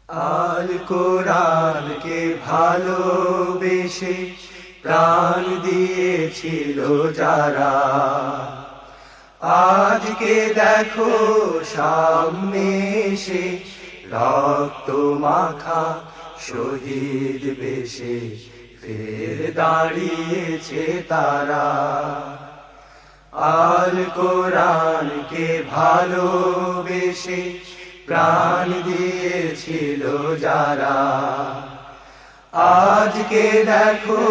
আল কোরআনকে ভালোবেসে প্রাণ দিয়েছিল যারা, আজকে দেখো সামনে এসে রক্ত মাখা শহীদ বেশে ফের দাঁড়িয়েছে তারা। আল কোরআনকে ভালোবেসে প্রাণ দিয়েছিল যারা, আজকে দেখো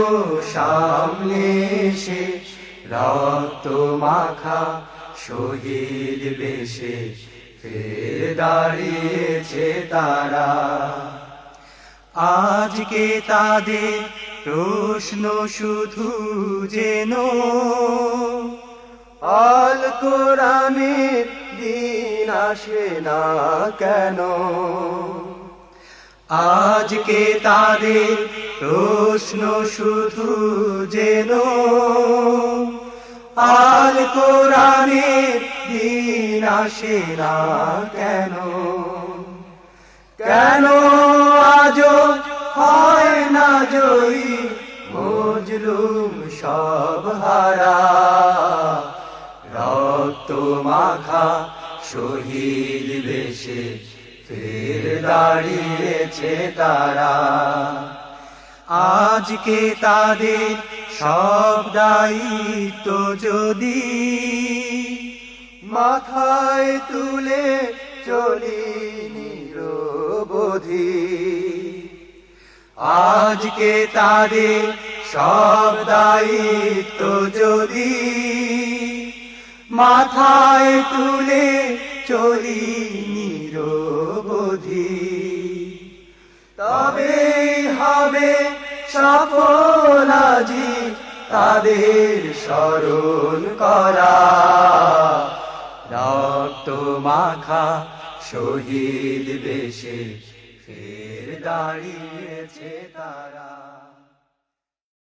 সামনে এসে রক্ত মাখা শহীদ বেশে ফের দাঁড়িয়েছে তারা। আজকে তাদের প্রশ্ন শুধু যেন আল কোরআনের দিন আসে না কেন। আজকে তাদের প্রশ্ন শুধু যেন আল কোরআনের দিন আসে না কেন। কেন আজও হয় না জয়ী মজলুম সব হারা, রক্ত মাখা শহীদ বেশে ফের দাঁড়িয়েছে তারা। আজকে তাদের সব দায়িত্ব যদি মাথায় তুলে চলি নিরবধি, আজকে তাদের সব দায়িত্ব যদি মাথায় তুলে চলি নিরবধি, তবেই হবে সফল আজি তাদের স্মরণ করা। রক্ত মাখা শহীদ বেশে ফের দাঁড়িয়েছে তারা।